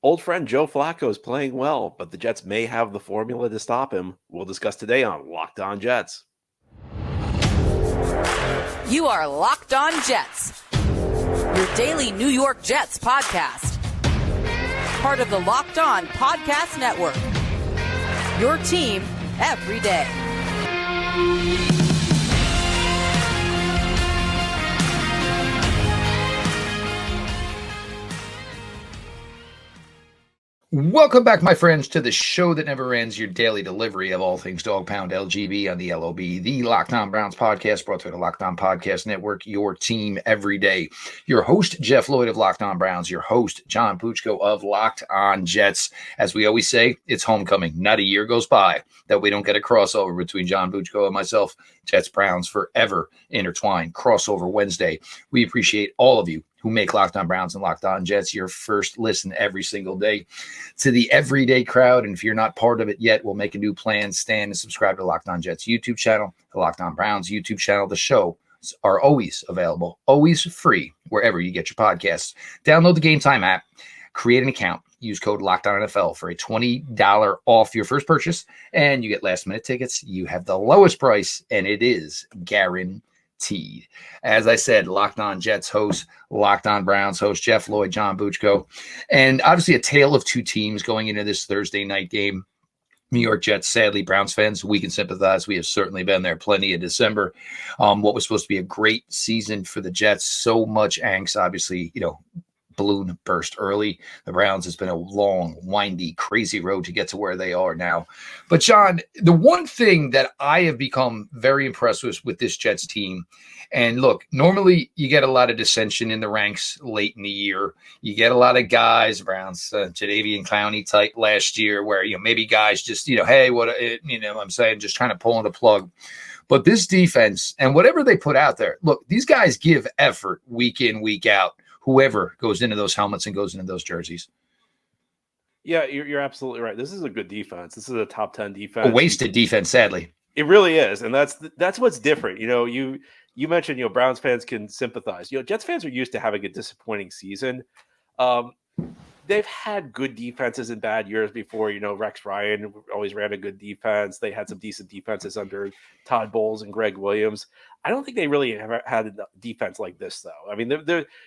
Old friend Joe Flacco is playing well, but the Jets may have the formula to stop him. We'll discuss today on Locked On Jets. You are Locked On Jets, your daily New York Jets podcast. Part of the Locked On Podcast Network, your team every day. Welcome back, my friends, to the show that never ends, your daily delivery of all things Dog Pound LGB on the LOB, the Locked On Browns podcast, brought to the Locked On Podcast Network, your team every day. Your host, Jeff Lloyd of Locked On Browns, your host, John Puchko of Locked On Jets. As we always say, it's homecoming. Not a year goes by that we don't get a crossover between John Puchko and myself. Jets Browns forever intertwined. Crossover Wednesday. We appreciate all of you who make Locked On Browns and Locked On Jets your first listen every single day. To the everyday crowd, and if you're not part of it yet, we'll make a new plan. Stand and subscribe to Locked On Jets YouTube channel, the Locked On Browns YouTube channel. The show are always available, always free, wherever you get your podcasts. Download the Gametime app, create an account, use code LOCKEDONNFL for a $20 off your first purchase, and you get last-minute tickets. You have the lowest price, and it is guaranteed. As I said, Locked On Jets host, Locked On Browns host, Jeff Lloyd, John Puchko, and obviously a tale of two teams going into this Thursday night game. New York Jets, sadly, Browns fans, we can sympathize. We have certainly been there plenty in December. What was supposed to be a great season for the Jets, so much angst, obviously, balloon burst early. The Browns, has been a long, windy, crazy road to get to where they are now. But John, the one thing that I have become very impressed with this Jets team, and look, normally you get a lot of dissension in the ranks late in the year. You get a lot of guys, Browns, Jadeveon Clowney type last year, where maybe guys just hey, I'm saying, just trying to pull on the plug. But this defense and whatever they put out there, look, these guys give effort week in, week out. Whoever goes into those helmets and goes into those jerseys. Yeah, you're absolutely right. This is a good defense. This is a top 10 defense. A wasted defense, sadly. It really is, and that's what's different. You mentioned Browns fans can sympathize. Jets fans are used to having a disappointing season. They've had good defenses in bad years before. Rex Ryan always ran a good defense. They had some decent defenses under Todd Bowles and Greg Williams. I don't think they really have had a defense like this, though. I mean,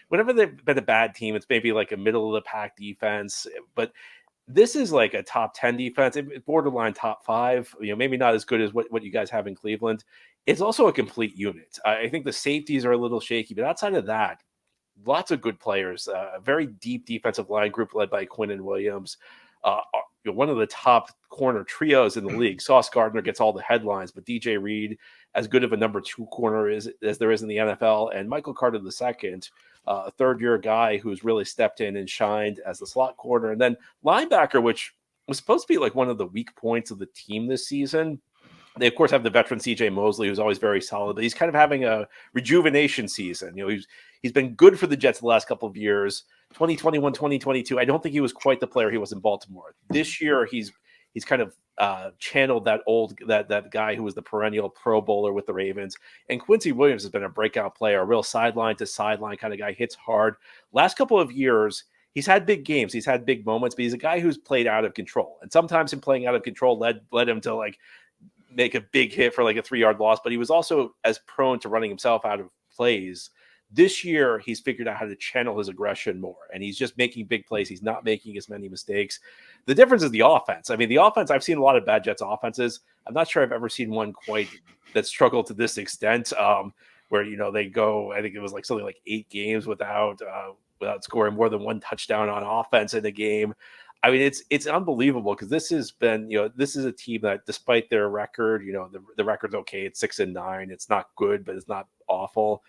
whenever they've been a bad team, it's maybe like a middle-of-the-pack defense. But this is like a top 10 defense, borderline top 5. Maybe not as good as what you guys have in Cleveland. It's also a complete unit. I think the safeties are a little shaky, but outside of that, lots of good players, a very deep defensive line group led by Quinn and Williams. One of the top corner trios in the league. Sauce Gardner gets all the headlines, but DJ Reed, as good of a number 2 corner as there is in the NFL, and Michael Carter II, a third-year guy who's really stepped in and shined as the slot corner. And then linebacker, which was supposed to be like one of the weak points of the team this season. They, of course, have the veteran C.J. Mosley, who's always very solid, but he's kind of having a rejuvenation season. He's been good for the Jets the last couple of years. 2021, 2022, I don't think he was quite the player he was in Baltimore. This year, he's kind of channeled that guy who was the perennial Pro Bowler with the Ravens. And Quincy Williams has been a breakout player, a real sideline to sideline kind of guy, hits hard. Last couple of years, he's had big games, he's had big moments, but he's a guy who's played out of control. And sometimes him playing out of control led him to make a big hit for a 3-yard loss, but he was also as prone to running himself out of plays. This year, he's figured out how to channel his aggression more, and he's just making big plays. He's not making as many mistakes. The difference is the offense. I mean, the offense, I've seen a lot of bad Jets offenses. I'm not sure I've ever seen one quite that struggled to this extent, where, they go, I think it was something like 8 games without scoring more than 1 touchdown on offense in a game. I mean, it's unbelievable because this has been, this is a team that, despite their record, the record's okay. It's 6-9. It's not good, but it's not awful.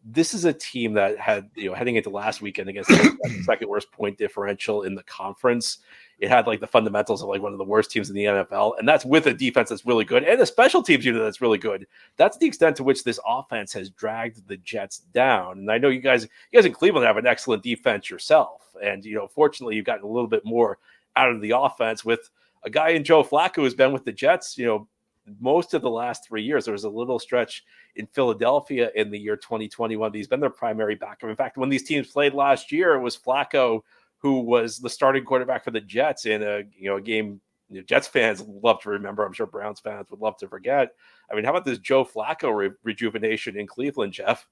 This is a team that had, heading into last weekend against the second worst point differential in the conference. It had the fundamentals of one of the worst teams in the NFL, and that's with a defense that's really good and a special teams unit that's really good. That's the extent to which this offense has dragged the Jets down. And I know you guys in Cleveland have an excellent defense yourself, and fortunately you've gotten a little bit more out of the offense with a guy in Joe Flacco who's been with the Jets, most of the last 3 years. There was a little stretch in Philadelphia in the year 2021. He's been their primary backup. In fact, when these teams played last year, it was Flacco who was the starting quarterback for the Jets in a game Jets fans love to remember. I'm sure Browns fans would love to forget. I mean, how about this Joe Flacco rejuvenation in Cleveland, Jeff?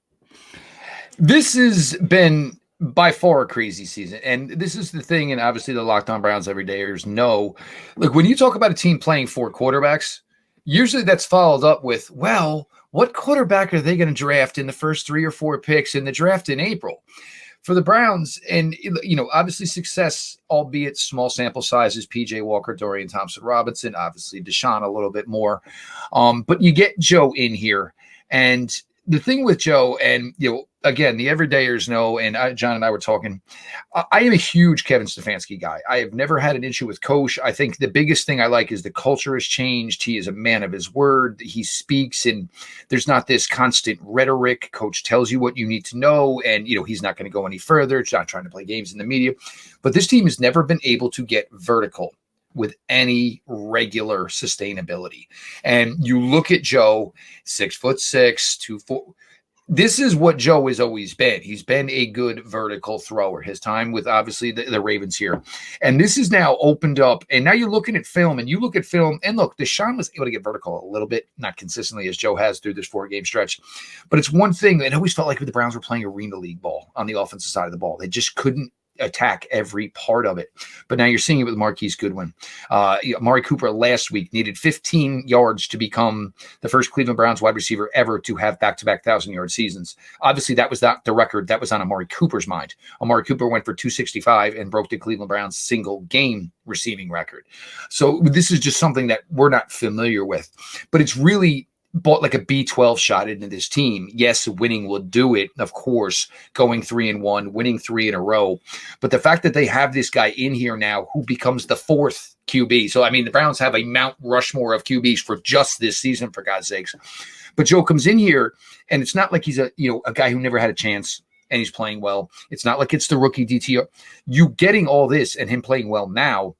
This has been by far a crazy season. And this is the thing, and obviously the Locked On Browns everydayers know. Look, when you talk about a team playing 4 quarterbacks, usually that's followed up with, well, what quarterback are they going to draft in the first 3 or 4 picks in the draft in April? For the Browns, and obviously success, albeit small sample sizes, PJ Walker, Dorian Thompson-Robinson, obviously Deshaun a little bit more. But you get Joe in here. And the thing with Joe, and again, the everydayers know, and John and I were talking, I am a huge Kevin Stefanski guy. I have never had an issue with Coach. I think the biggest thing I like is the culture has changed. He is a man of his word. He speaks, and there's not this constant rhetoric. Coach tells you what you need to know, and he's not going to go any further. It's not trying to play games in the media. But this team has never been able to get vertical with any regular sustainability. And you look at Joe, 6'6", 240. This is what Joe has always been. He's been a good vertical thrower. His time with obviously the Ravens here. And this is now opened up. And now you're looking at film, and look, Deshaun was able to get vertical a little bit, not consistently as Joe has through this 4-game stretch. But it's one thing that always felt like the Browns were playing arena league ball on the offensive side of the ball. They just couldn't attack every part of it. But now you're seeing it with Marquise Goodwin. Amari Cooper last week needed 15 yards to become the first Cleveland Browns wide receiver ever to have back-to-back 1,000-yard seasons. Obviously, that was not the record. That was on Amari Cooper's mind. Amari Cooper went for 265 and broke the Cleveland Browns single-game receiving record. So this is just something that we're not familiar with. But it's really bought like a B12 shot into this team. Yes, winning will do it, of course, going 3-1, winning 3 in a row. But the fact that they have this guy in here now who becomes the 4th QB. So, I mean, the Browns have a Mount Rushmore of QBs for just this season, for God's sakes. But Joe comes in here, and it's not like he's a guy who never had a chance and he's playing well. It's not like it's the rookie DTR. You getting all this and him playing well now,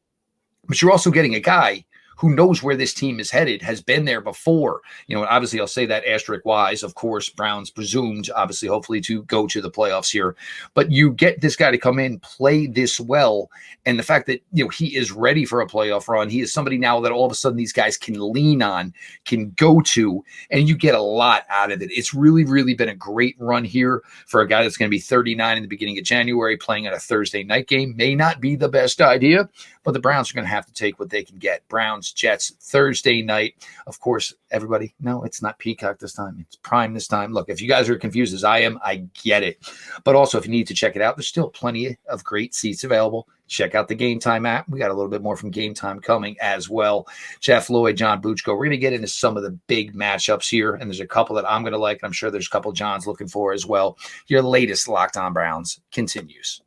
but you're also getting a guy who knows where this team is headed, has been there before. Obviously I'll say that asterisk wise, of course, Browns presumed, obviously, hopefully to go to the playoffs here. But you get this guy to come in, play this well. And the fact that, he is ready for a playoff run. He is somebody now that all of a sudden these guys can lean on, can go to, and you get a lot out of it. It's really, really been a great run here for a guy that's going to be 39 in the beginning of January, playing at a Thursday night game. May not be the best idea, but the Browns are going to have to take what they can get. Browns, Jets, Thursday night. Of course, everybody, no, it's not Peacock this time. It's Prime this time. Look, if you guys are confused as I am, I get it. But also, if you need to check it out, there's still plenty of great seats available. Check out the Gametime app. We got a little bit more from Gametime coming as well. Jeff Lloyd, John Buchko. We're going to get into some of the big matchups here, and there's a couple that I'm going to like. I'm sure there's a couple John's looking for as well. Your latest Locked On Browns continues.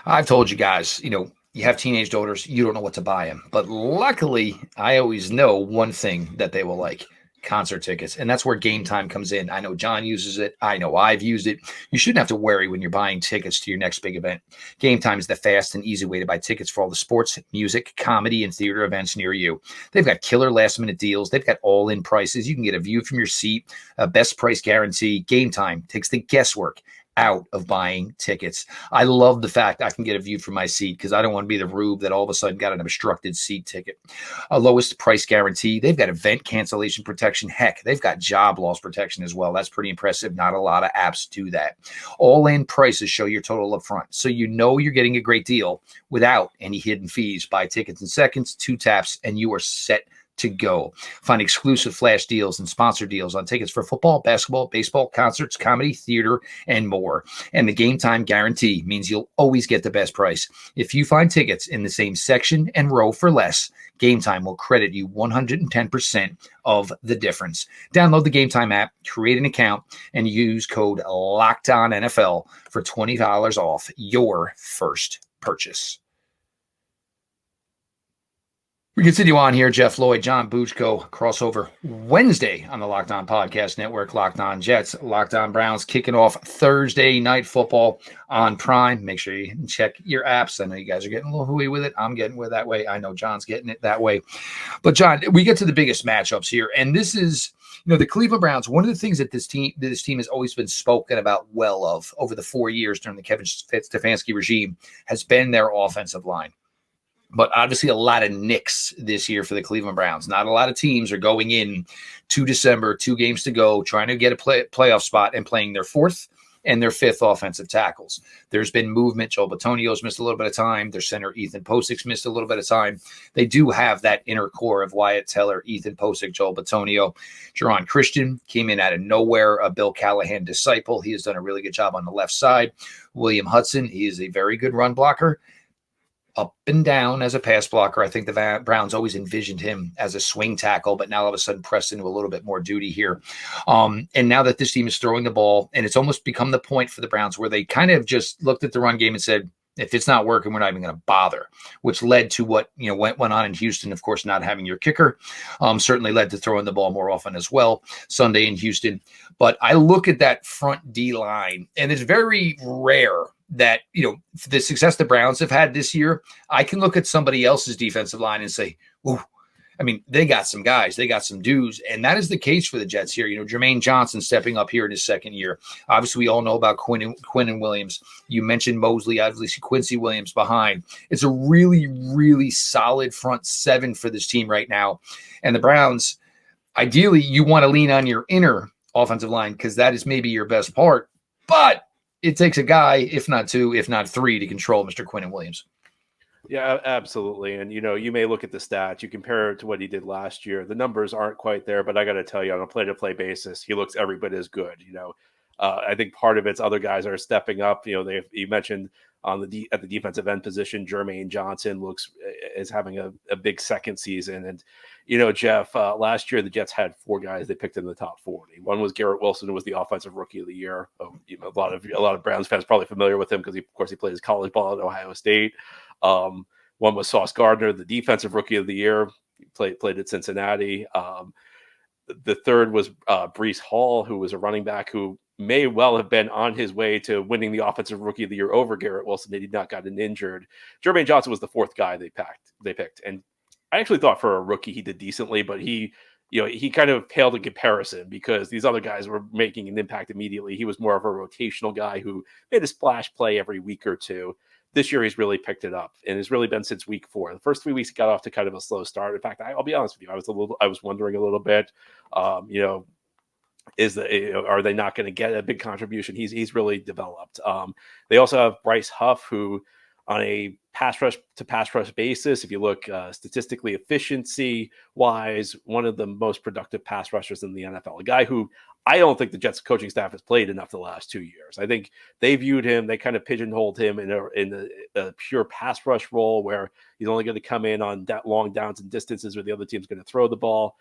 I've told you guys, you have teenage daughters, you don't know what to buy them. But luckily, I always know one thing that they will like: concert tickets. And that's where Gametime comes in. I know John uses it. I know I've used it. You shouldn't have to worry when you're buying tickets to your next big event. Gametime is the fast and easy way to buy tickets for all the sports, music, comedy, and theater events near you. They've got killer last-minute deals. They've got all-in prices. You can get a view from your seat, a best price guarantee. Gametime takes the guesswork out of buying tickets. I love the fact I can get a view from my seat because I don't want to be the rube that all of a sudden got an obstructed seat ticket. A lowest price guarantee. They've got event cancellation protection. Heck, they've got job loss protection as well. That's pretty impressive. Not a lot of apps do that. All-in prices show your total up front, so you know you're getting a great deal without any hidden fees. Buy tickets in seconds, 2 taps, and you are set to go. Find exclusive flash deals and sponsor deals on tickets for football, basketball, baseball, concerts, comedy, theater, and more. And the Gametime guarantee means you'll always get the best price. If you find tickets in the same section and row for less, Gametime will credit you 110% of the difference. Download the Gametime app, create an account, and use code LOCKEDONNFL for $20 off your first purchase. We continue on here. Jeff Lloyd, John Buchko, crossover Wednesday on the Locked On Podcast Network. Locked On Jets, Locked On Browns, kicking off Thursday night football on Prime. Make sure you check your apps. I know you guys are getting a little hooey with it. I'm getting with it that way. I know John's getting it that way. But John, we get to the biggest matchups here, and this is, The Cleveland Browns, one of the things that this team has always been spoken about well of over the 4 years during the Kevin Stefanski regime has been their offensive line. But obviously a lot of nicks this year for the Cleveland Browns. Not a lot of teams are going in to December, 2 games to go, trying to get a playoff spot and playing their 4th and their 5th offensive tackles. There's been movement. Joel Bitonio's missed a little bit of time. Their center, Ethan Posic's missed a little bit of time. They do have that inner core of Wyatt Teller, Ethan Posic, Joel Bitonio. Jerron Christian came in out of nowhere, a Bill Callahan disciple. He has done a really good job on the left side. William Hudson, he is a very good run blocker. Up and down as a pass blocker. I think the Browns always envisioned him as a swing tackle, but now all of a sudden pressed into a little bit more duty here. And now that this team is throwing the ball, and it's almost become the point for the Browns where they kind of just looked at the run game and said, if it's not working, we're not even going to bother, which led to what went on in Houston. Of course, not having your kicker certainly led to throwing the ball more often as well Sunday in Houston. But I look at that front D line, and it's very rare that, the success the Browns have had this year, I can look at somebody else's defensive line and say, ooh, they got some guys, they got some dudes. And that is the case for the Jets here. Jermaine Johnson stepping up here in his second year. Obviously, we all know about Quinnen Williams. You mentioned Mosley, obviously Quincy Williams behind. It's a really, really solid front 7 for this team right now. And the Browns, ideally, you want to lean on your inner offensive line because that is maybe your best part. But it takes a guy, if not 2, if not 3, to control Mr. Quinnen Williams. Yeah, absolutely. And, you may look at the stats. You compare it to what he did last year. The numbers aren't quite there, but I got to tell you, on a play-to-play basis, he looks every bit as good. I think part of it's other guys are stepping up. You mentioned at the defensive end position, Jermaine Johnson is having a big second season. And, Jeff, last year the Jets had 4 guys they picked in the top 40. One was Garrett Wilson, who was the offensive rookie of the year. A lot of Browns fans probably familiar with him because of course he plays college ball at Ohio State. One was Sauce Gardner, the defensive rookie of the year. He played at Cincinnati. The third was Breece Hall, who was a running back who may well have been on his way to winning the offensive rookie of the year over Garrett Wilson. They did not gotten injured. Jermaine Johnson was the 4th guy they picked. And I actually thought for a rookie he did decently, but he kind of paled in comparison because these other guys were making an impact immediately. He was more of a rotational guy who made a splash play every week or two. This year he's really picked it up, and it's really been since week 4. The first 3 weeks he got off to kind of a slow start. In fact, I'll be honest with you, I was wondering a little bit, are they not going to get a big contribution? He's really developed. They also have Bryce Huff, who on a pass rush to pass rush basis, if you look statistically efficiency wise, one of the most productive pass rushers in the NFL, a guy who I don't think the Jets coaching staff has played enough the last 2 years. I think they viewed him, they kind of pigeonholed him in a pure pass rush role where he's only going to come in on that long downs and distances where the other team's going to throw the ball.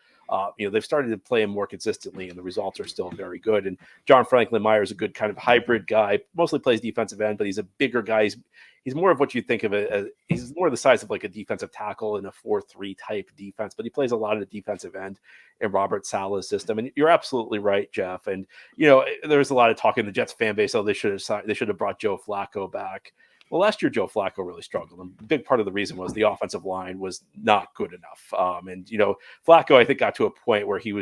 They've started to play him more consistently, and the results are still very good. And John Franklin Myers is a good kind of hybrid guy, mostly plays defensive end, but he's a bigger guy. He's more of what you think of it as. He's more the size of like a defensive tackle in a 4-3 type defense, but he plays a lot of the defensive end in Robert Saleh's system. And you're absolutely right, Jeff. And there's a lot of talk in the Jets fan base. Oh, they should have brought Joe Flacco back. Well, last year Joe Flacco really struggled, and a big part of the reason was the offensive line was not good enough. Flacco, I think, got to a point where he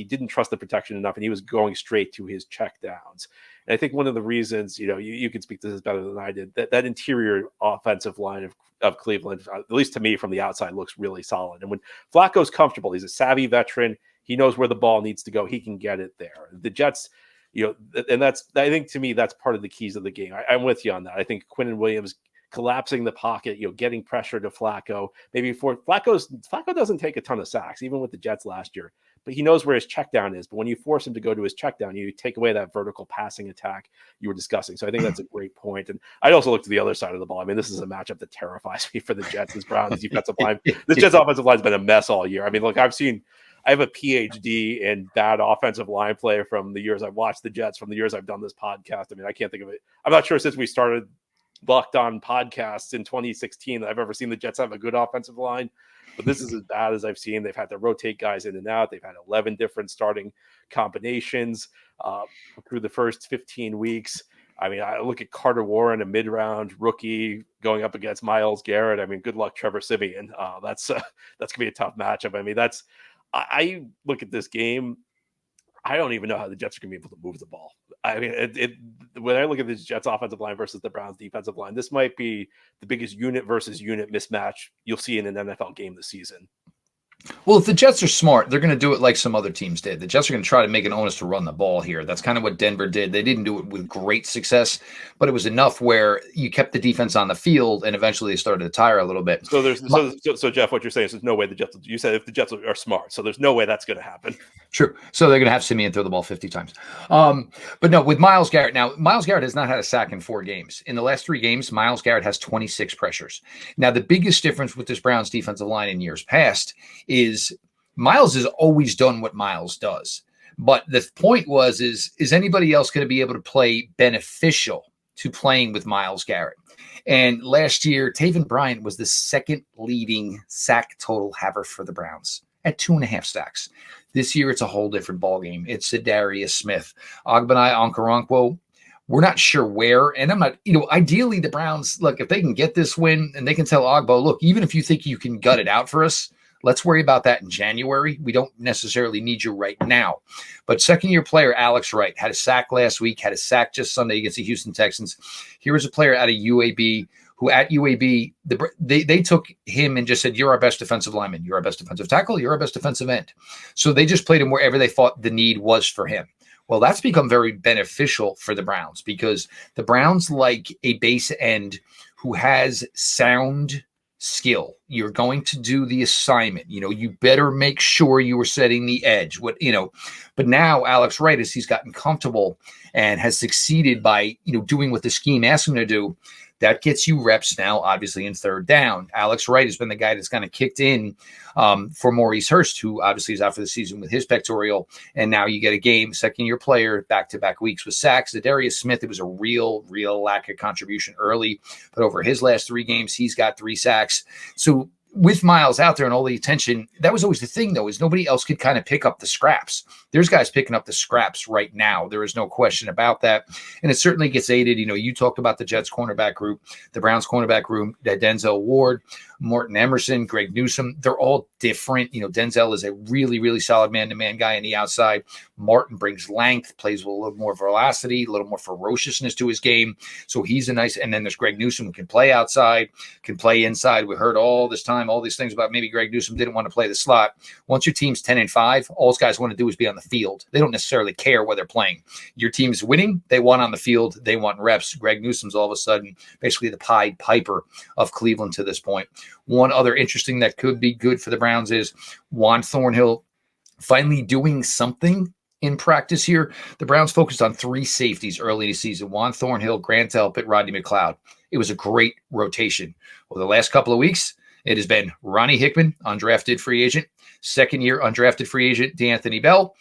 didn't trust the protection enough, and he was going straight to his checkdowns. And I think one of the reasons, you can speak to this better than I did, that interior offensive line of Cleveland, at least to me from the outside, looks really solid. And when Flacco's comfortable, he's a savvy veteran. He knows where the ball needs to go. He can get it there. The Jets. And I think to me, that's part of the keys of the game. I'm with you on that. I think Quinnen Williams collapsing the pocket, getting pressure to Flacco. Maybe Flacco doesn't take a ton of sacks, even with the Jets last year, but he knows where his check down is. But when you force him to go to his check down, you take away that vertical passing attack you were discussing. So I think that's a great point. And I'd also look to the other side of the ball. I mean, this is a matchup that terrifies me for the Jets. This Browns defensive line. This Jets offensive line has been a mess all year. I mean, look, I have a PhD in bad offensive line play from the years I've watched the Jets, from the years I've done this podcast. I mean, I can't think of it. I'm not sure since we started Locked On podcasts in 2016 that I've ever seen the Jets have a good offensive line, but this is as bad as I've seen. They've had to rotate guys in and out. They've had 11 different starting combinations through the first 15 weeks. I mean, I look at Carter Warren, a mid-round rookie going up against Myles Garrett. I mean, good luck, Trevor Siemian. That's going to be a tough matchup. I mean, I look at this game. I don't even know how the Jets are going to be able to move the ball. I mean, when I look at this Jets offensive line versus the Browns defensive line, this might be the biggest unit versus unit mismatch you'll see in an NFL game this season. Well, if the Jets are smart, they're going to do it like some other teams did. The Jets are going to try to make an onus to run the ball here. That's kind of what Denver did. They didn't do it with great success, but it was enough where you kept the defense on the field, and eventually they started to tire a little bit. So Jeff, what you're saying is there's no way the Jets. You said if the Jets are smart, so there's no way that's going to happen. True. So they're going to have Simeon throw the ball 50 times. But no, with Myles Garrett. Now, Myles Garrett has not had a sack in 4 games. In the last 3 games, Myles Garrett has 26 pressures. Now, the biggest difference with this Browns defensive line in years past is Myles has always done what Myles does. But the point is anybody else going to be able to play beneficial to playing with Myles Garrett? And last year, Taven Bryan was the second leading sack total haver for the Browns at 2.5 sacks. This year, it's a whole different ballgame. It's Zadarius Smith, Ogbenai Okoronkwo. We're not sure where. And I'm not, ideally the Browns, look, if they can get this win and they can tell Ogbo, look, even if you think you can gut it out for us, let's worry about that in January. We don't necessarily need you right now. But second-year player Alex Wright had a sack last week, had a sack just Sunday against the Houston Texans. Here is a player out of UAB who at UAB, they took him and just said, you're our best defensive lineman. You're our best defensive tackle. You're our best defensive end. So they just played him wherever they thought the need was for him. Well, that's become very beneficial for the Browns because the Browns like a base end who has sound skill. You're going to do the assignment. You better make sure you are setting the edge. But now Alex Wright, as he's gotten comfortable and has succeeded by, doing what the scheme asks him to do, that gets you reps now, obviously, in third down. Alex Wright has been the guy that's kind of kicked in for Maurice Hurst, who obviously is out for the season with his pectoral. And now you get a game, second-year player, back-to-back weeks with sacks. Zadarius Smith, it was a real lack of contribution early. But over his last 3 games, he's got 3 sacks. So with Myles out there and all the attention, that was always the thing, though, is nobody else could kind of pick up the scraps. There's guys picking up the scraps right now. There is no question about that. And it certainly gets aided. You talked about the Jets cornerback group, the Browns cornerback group, Denzel Ward, Morton Emerson, Greg Newsome. They're all different. Denzel is a really solid man-to-man guy on the outside. Martin brings length, plays with a little more velocity, a little more ferociousness to his game. So he's a nice, and then there's Greg Newsome who can play outside, can play inside. We heard all this time, all these things about maybe Greg Newsome didn't want to play the slot. Once your team's 10-5, all those guys want to do is be on the field. They don't necessarily care where they're playing. Your team's winning. They want on the field. They want reps. Greg Newsome's all of a sudden basically the Pied Piper of Cleveland to this point. One other interesting that could be good for the Browns is Juan Thornhill finally doing something in practice here. The Browns focused on 3 safeties early in the season: Juan Thornhill, Grant Delpit, Rodney McLeod. It was a great rotation. Over the last couple of weeks, it has been Ronnie Hickman, undrafted free agent, second-year undrafted free agent DeAnthony Bell,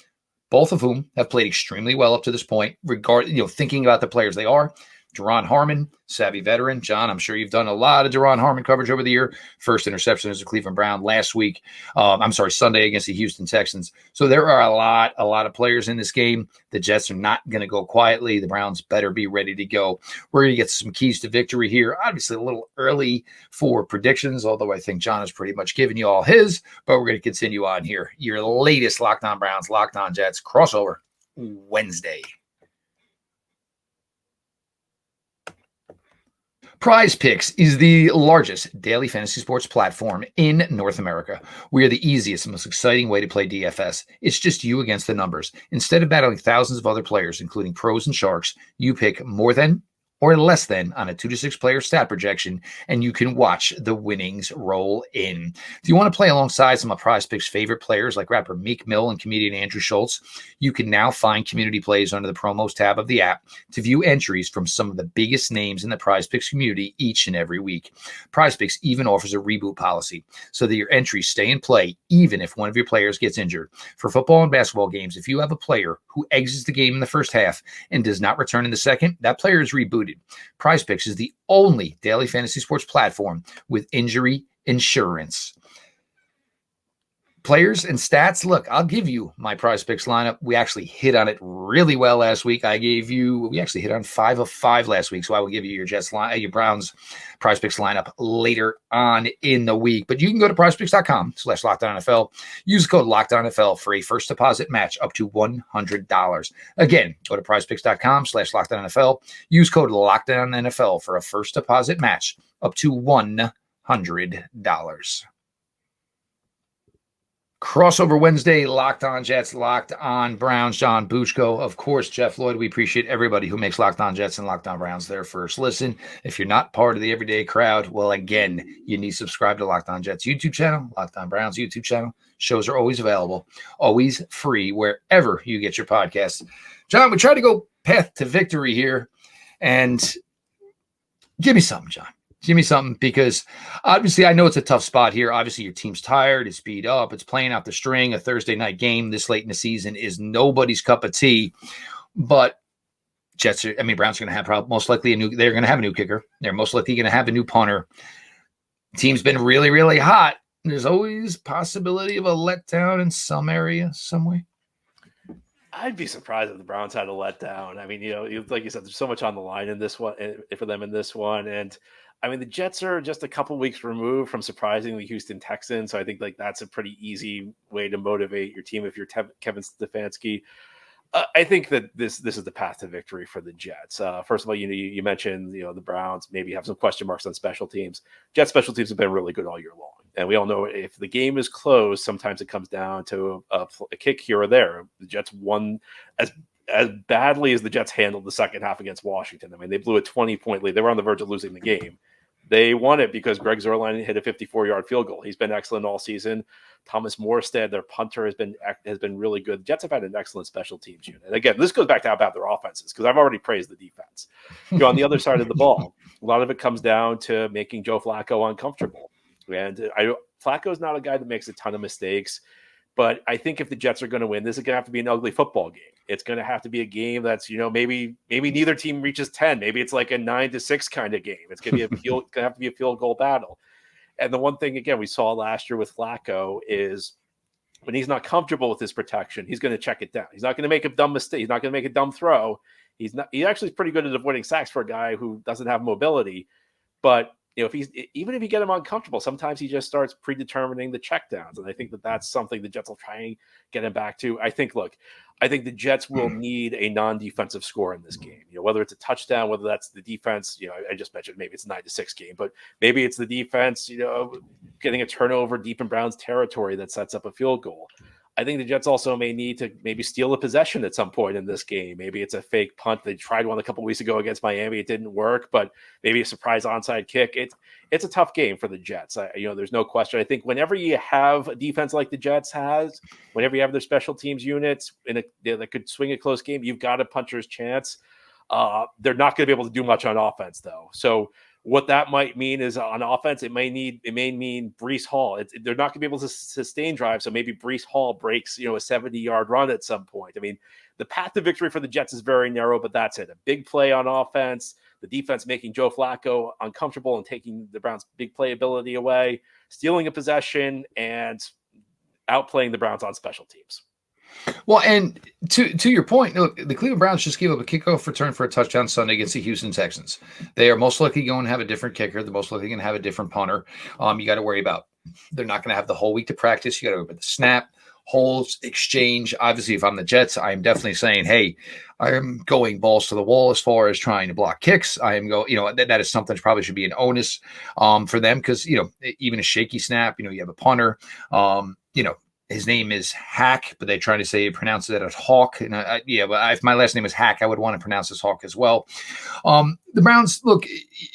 both of whom have played extremely well up to this point, thinking about the players they are. Duron Harmon, savvy veteran. John, I'm sure you've done a lot of Duron Harmon coverage over the year. First interception as a Cleveland Brown last week. Sunday against the Houston Texans. So there are a lot of players in this game. The Jets are not going to go quietly. The Browns better be ready to go. We're going to get some keys to victory here. Obviously a little early for predictions, although I think John has pretty much given you all his, but we're going to continue on here. Your latest Locked On Browns, Locked On Jets crossover Wednesday. PrizePicks is the largest daily fantasy sports platform in North America. We are the easiest and most exciting way to play DFS. It's just you against the numbers. Instead of battling thousands of other players, including pros and sharks, you pick more than or less than on a 2 to 6 player stat projection, and you can watch the winnings roll in. If you want to play alongside some of PrizePicks' favorite players like rapper Meek Mill and comedian Andrew Schultz, you can now find community plays under the promos tab of the app to view entries from some of the biggest names in the PrizePicks community each and every week. PrizePicks even offers a reboot policy so that your entries stay in play even if one of your players gets injured. For football and basketball games, if you have a player who exits the game in the first half and does not return in the second, that player is rebooted. PrizePicks is the only daily fantasy sports platform with injury insurance. players and stats. Look, I'll give you my PrizePicks lineup. We actually hit on it really well last week. We actually hit on 5 of 5 last week. So I will give you your Browns PrizePicks lineup later on in the week. But you can go to prizepicks.com/LockedOnNFL. Use the code LockedOnNFL for a first deposit match up to $100. Again, go to prizepicks.com/LockedOnNFL. Use code LockedOnNFL for a first deposit match up to $100. Crossover Wednesday, Locked On Jets, Locked On Browns, John Buchko. Of course, Jeff Lloyd. We appreciate everybody who makes Locked On Jets and Locked On Browns their first listen. If you're not part of the everyday crowd, well, again, you need to subscribe to Locked On Jets YouTube channel, Locked On Browns YouTube channel. Shows are always available, always free, wherever you get your podcasts. John, we try to go path to victory here, and give me something, John. Give me something, because obviously I know it's a tough spot here. Obviously your team's tired. It's beat up. It's playing out the string. A Thursday night game this late in the season is nobody's cup of tea. But Browns are going to have most likely they're going to have a new kicker. They're most likely going to have a new punter. Team's been really, really hot. There's always possibility of a letdown in some area, some way. I'd be surprised if the Browns had a letdown. I mean, like you said, there's so much on the line in this one for them in this one. And I mean, the Jets are just a couple weeks removed from surprising the Houston Texans. So I think that's a pretty easy way to motivate your team if you're Kevin Stefanski. I think that this is the path to victory for the Jets. First of all, you mentioned the Browns maybe have some question marks on special teams. Jets special teams have been really good all year long, and we all know if the game is close, sometimes it comes down to a kick here or there. The Jets won as badly as the Jets handled the second half against Washington. I mean, they blew a 20-point lead. They were on the verge of losing the game. They won it because Greg Zuerlein hit a 54-yard field goal. He's been excellent all season. Thomas Morstead, their punter, has been really good. The Jets have had an excellent special teams unit. And again, this goes back to how bad their offense is, because I've already praised the defense. On the other side of the ball, a lot of it comes down to making Joe Flacco uncomfortable. And Flacco's not a guy that makes a ton of mistakes. But I think if the Jets are going to win, this is going to have to be an ugly football game. It's going to have to be a game that's, maybe neither team reaches 10. Maybe it's like a 9-6 kind of game. It's going to have to be a field goal battle. And the one thing, again, we saw last year with Flacco is when he's not comfortable with his protection, he's going to check it down. He's not going to make a dumb mistake. He's not going to make a dumb throw. He actually is pretty good at avoiding sacks for a guy who doesn't have mobility. But if even if you get him uncomfortable, sometimes he just starts predetermining the checkdowns. And I think that's something the Jets will try and get him back to. I think the Jets will need a non-defensive score in this game. Whether it's a touchdown, whether that's the defense, I just mentioned maybe it's a 9-6 game, but maybe it's the defense, getting a turnover deep in Browns territory that sets up a field goal. I think the Jets also may need to maybe steal a possession at some point in this game. Maybe it's a fake punt. They tried one a couple weeks ago against Miami. It didn't work, but maybe a surprise onside kick. It's a tough game for the Jets. There's no question. I think whenever you have a defense like the Jets has, whenever you have their special teams units that could swing a close game, you've got a puncher's chance. They're not going to be able to do much on offense, though. So what that might mean is on offense, it may mean Breece Hall. They're not going to be able to sustain drive, so maybe Breece Hall breaks a 70-yard run at some point. I mean, the path to victory for the Jets is very narrow, but that's it. A big play on offense, the defense making Joe Flacco uncomfortable and taking the Browns' big playability away, stealing a possession, and outplaying the Browns on special teams. Well, and to your point, look, the Cleveland Browns just gave up a kickoff return for a touchdown Sunday against the Houston Texans. They are most likely going to have a different kicker. They're most likely going to have a different punter. You got to worry about. They're not going to have the whole week to practice. You got to worry about the snap, holds, exchange. Obviously, if I'm the Jets, I am definitely saying, hey, I am going balls to the wall as far as trying to block kicks. I am going, that is something that probably should be an onus for them, because, even a shaky snap, you have a punter, his name is Hack, but they try to pronounce it as Hawk. And but if my last name is Hack, I would want to pronounce this Hawk as well. The Browns, look,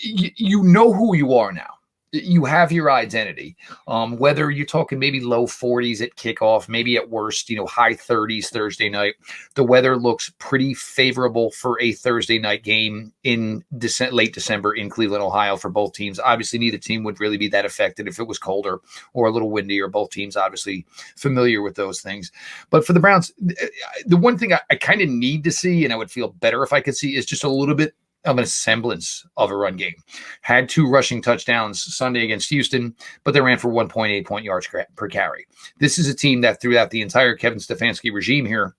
you know who you are now. You have your identity. Whether you're talking maybe low 40s at kickoff, maybe at worst, high 30s Thursday night. The weather looks pretty favorable for a Thursday night game in late December in Cleveland, Ohio for both teams. Obviously, neither team would really be that affected if it was colder or a little windier. Both teams obviously familiar with those things. But for the Browns, the one thing I kind of need to see, and I would feel better if I could see, is just a little bit of a semblance of a run game. Had 2 rushing touchdowns Sunday against Houston, but they ran for 1.8 point yards per carry. This is a team that throughout the entire Kevin Stefanski regime here,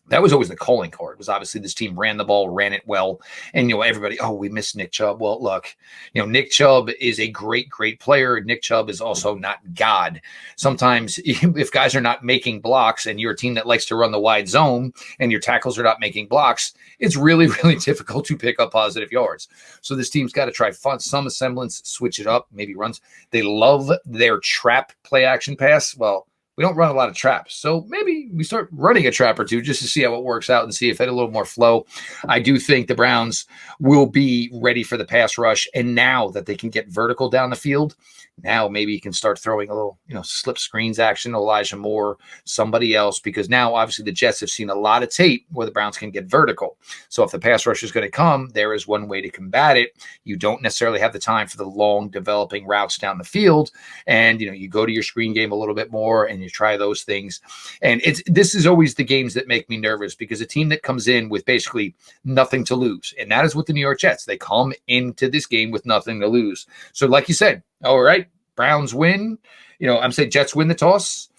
that was always the calling card. Was obviously this team ran the ball, ran it well. And, everybody, we missed Nick Chubb. Well, look, Nick Chubb is a great, great player. Nick Chubb is also not God. Sometimes if guys are not making blocks and you're a team that likes to run the wide zone and your tackles are not making blocks, it's really, really difficult to pick up positive yards. So this team's got to try some semblance, switch it up, maybe runs. They love their trap play action pass. Well, we don't run a lot of traps. So maybe we start running a trap or two just to see how it works out and see if it had a little more flow. I do think the Browns will be ready for the pass rush. And now that they can get vertical down the field, now maybe you can start throwing a little, slip screens action, Elijah Moore, somebody else, because now obviously the Jets have seen a lot of tape where the Browns can get vertical. So if the pass rush is going to come, there is one way to combat it. You don't necessarily have the time for the long developing routes down the field. And, you go to your screen game a little bit more and you try those things. And this is always the games that make me nervous, because a team that comes in with basically nothing to lose, and that is what the New York Jets, they come into this game with nothing to lose. So like you said, all right, Browns win. I'm saying Jets win the toss.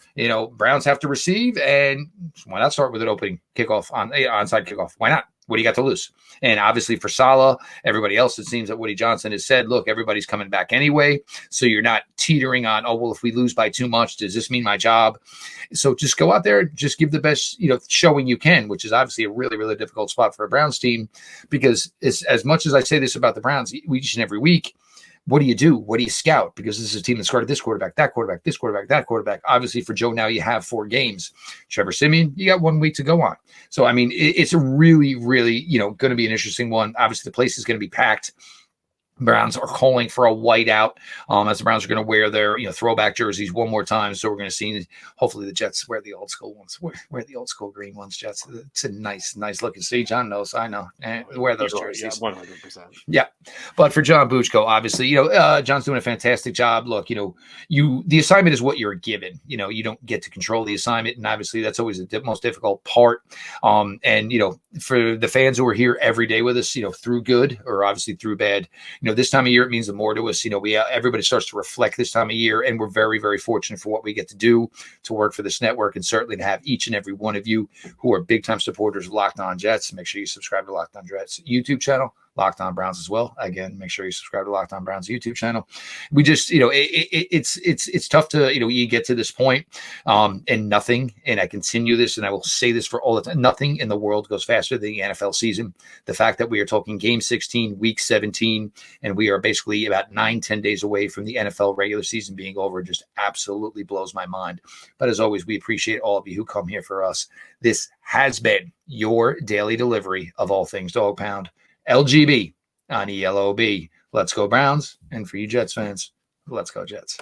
Browns have to receive, and why not start with an opening kickoff onside kickoff? Why not? What do you got to lose? And obviously for Saleh, everybody else, it seems that Woody Johnson has said, look, everybody's coming back anyway. So you're not teetering on, if we lose by too much, does this mean my job? So just go out there, just give the best, showing you can, which is obviously a really, really difficult spot for a Browns team, because as much as I say this about the Browns each and every week, what do you do? What do you scout? Because this is a team that started this quarterback, that quarterback, this quarterback, that quarterback. Obviously, for Joe, now you have 4 games. Trevor Siemian, you got 1 week to go on. So, I mean, it's a really, really, going to be an interesting one. Obviously, the place is going to be packed. Browns are calling for a whiteout, as the Browns are going to wear their throwback jerseys one more time. So we're going to see, hopefully the Jets wear the old school ones, wear the old school green ones. Jets, it's a nice looking. See, John knows, I know, wear those jerseys. Yeah, 100%. Yeah, but for John Buchko, obviously, John's doing a fantastic job. Look, the assignment is what you're given. You don't get to control the assignment, and obviously that's always the most difficult part. And for the fans who are here every day with us, through good or obviously through bad, this time of year, it means the more to us. Everybody starts to reflect this time of year, and we're very, very fortunate for what we get to do to work for this network, and certainly to have each and every one of you who are big time supporters of Locked On Jets. Make sure you subscribe to Locked On Jets YouTube channel, Locked On Browns as well. Again, make sure you subscribe to Locked On Browns YouTube channel. We just, it's tough to, you get to this point, and nothing, and I continue this, and I will say this for all the time, nothing in the world goes faster than the NFL season. The fact that we are talking game 16, week 17, and we are basically about 9-10 days away from the NFL regular season being over just absolutely blows my mind. But as always, we appreciate all of you who come here for us. This has been your daily delivery of all things Dog Pound. LGB on ELOB. Let's go Browns. And for you Jets fans, let's go Jets.